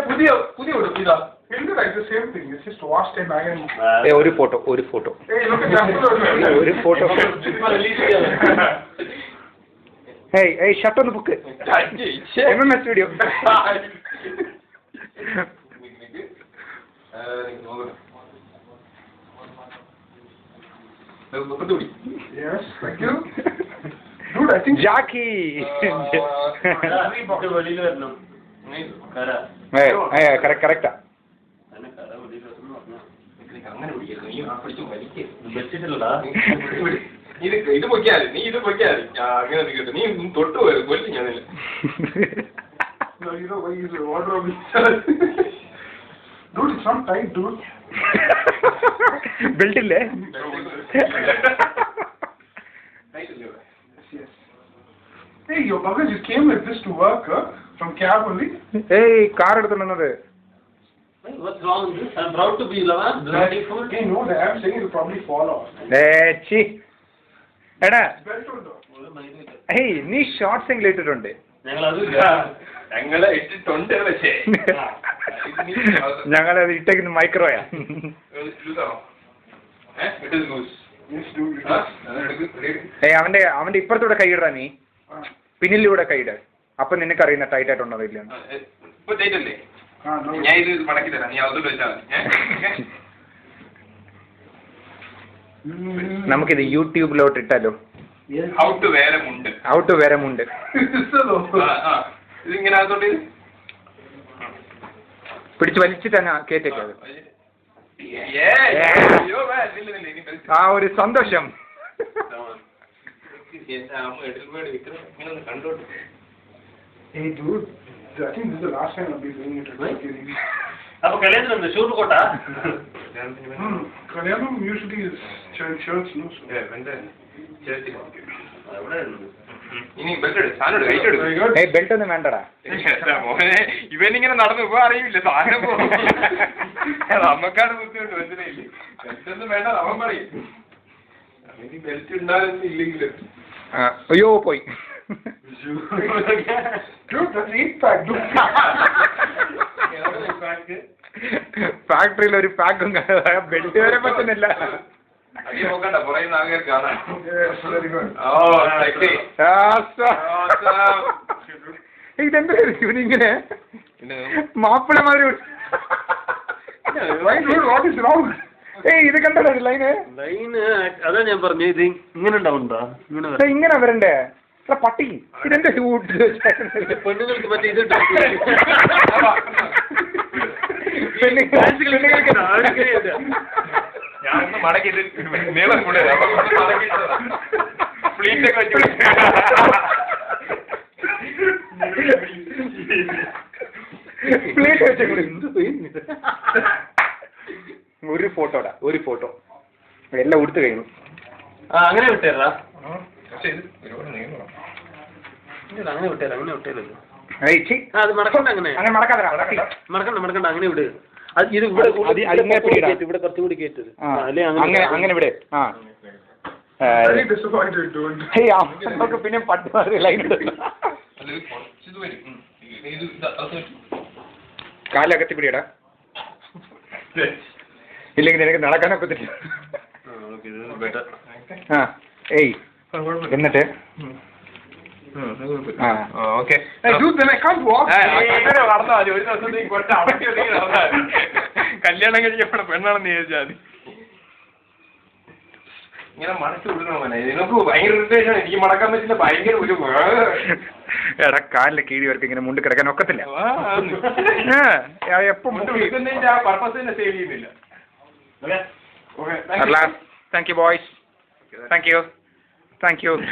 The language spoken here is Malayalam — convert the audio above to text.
പുതിയ ഇതാ. Like the same thing. It's just washed and ironed. ഒരു photo. Hey, look at that. ഒരു photo. Hey, shut on the book. MMS video. Yes, thank you. Dude, I think Jackie. Correct. ഇത് പൊയ്ക്കാതെ നീ അങ്ങനെ കേട്ടോ നീ തൊട്ട് പോയത് കൊല്ലി ഞാനില്ല. Dude, it's not tight, dude. Built in there. Yes. Hey, your buggers, you came with this to work, huh? From cab only? Hey, car എടുത്തുണ്ടെന്നത്. What's wrong with this? I'm proud to be bloody fool. Hey, no, I'm saying it'll probably fall off. ചി എടാ Belt ഉണ്ടോ? ഏയ് നീ ഷോർട്സ് എങ്കിലും ഇട്ടിട്ടുണ്ട്. ഞങ്ങളെ ഇട്ടിട്ടുണ്ട് പക്ഷേ ഞങ്ങളത് ഇട്ടേക്കുന്ന മൈക്രോയാ. ഏയ് അവന്റെ ഇപ്പുറത്തൂടെ കൈയിടാ നീ, പിന്നിലൂടെ കൈയിട. അപ്പൊ നിനക്ക് അറിയുന്ന ടൈറ്റ് ആയിട്ടുണ്ടോ ഇല്ല. ഇപ്പൊ ടൈറ്റല്ലേ? ഞാൻ ഇത് മടക്കി തരാം, നീ അതോട് വെച്ചാൽ മതി. നമുക്കിത് യൂട്യൂബിലോട്ട് ഇട്ടാലോ? ഹൗ ടു വേറെ മുണ്ട്. ഇതിങ്ങനെ അതോട്ട് പിടിച്ച് വലിച്ചിട്ട് തന്നെ കേട്ടേക്കത്. ആ ഒരു സന്തോഷം. Hey, dude, I think this is the last time I'll be doing it. അപ്പൊ കല്യാണം ഷൂട്ട് കോട്ടാ? Kalyanam usually is shirts, no? ഇനി ബെൽറ്റ് ഏയ് ബെൽറ്റ് ഒന്നും വേണ്ടടാ. മോനെ ഇവനിങ്ങനെ നടന്നു പോ അറിയില്ല സാധനം പോകും. നമ്മക്കാണ് ബുദ്ധിമുട്ട് മനസ്സിലായില്ലേ? ബെൽറ്റ് ഒന്നും വേണ്ട അവൻ പറയും. ബെൽറ്റ് ഉണ്ടാകുന്ന ഇല്ലെങ്കിലും അയ്യോ പോയി. Dude, that's 8-pack, dude. ഫാക്ടറിയിൽ ഒരു പാക്കും ബെൽറ്റ് വരെ പറ്റുന്നില്ല. നോക്കണ്ട പറയുന്ന ആകെ കാണാൻ. ഇതെന്താ ഇവനിങ്ങനെ മാപ്പിളമാര്. ഏയ് ഇത് കണ്ടോ ലൈന്? അതാ ഞാൻ പറഞ്ഞു, ഇത് ഇങ്ങനെ ഉണ്ടാവുന്നുണ്ടോ? ഇങ്ങനെ വരണ്ടേ പട്ടി? ഇതെന്താ പെണ്ണുങ്ങൾക്ക് മറ്റേ ഇത് ഞാനൊന്ന് മടക്കി നീളം കൂടെ ഫ്ലീറ്റൊക്കെ വെച്ച് ഒരു ഫോട്ടോ എല്ലാം ഉടുത്ത് കഴിഞ്ഞു. അങ്ങനെ വിട്ടേരാ? അങ്ങനെ മടക്കണ്ട അങ്ങനെ വിട്. ഇത് ഇവിടെ കുറച്ചുകൂടി കേട്ടത് അങ്ങനെ ഇവിടെ. നമുക്ക് പിന്നെ പട്ട് ലൈൻ കാലകത്തി പിടിയടാ, ഇല്ലെങ്കിൽ നിനക്ക് നടക്കാനൊക്കത്തില്ല. ഏയ് എന്നിട്ട് കല്യാണം കഴിഞ്ഞപ്പോഴെ പെണ്ണാണെന്ന് ചോദിച്ചാൽ ഇങ്ങനെ മടക്കി വിടണോ? നിനക്ക് ഭയങ്കര ഇറിറ്റേഷൻ. എനിക്ക് മടക്കാൻ പറ്റില്ല, ഭയങ്കര ഒരു എടാ കാലിലെ കീഴി വർക്ക് ഇങ്ങനെ മുണ്ട് കിടക്കാൻ ഒക്കത്തില്ല. എപ്പം ആ പർപ്പസ് തന്നെ സേവ് ചെയ്യുന്നില്ല. Thank you boys, thank you.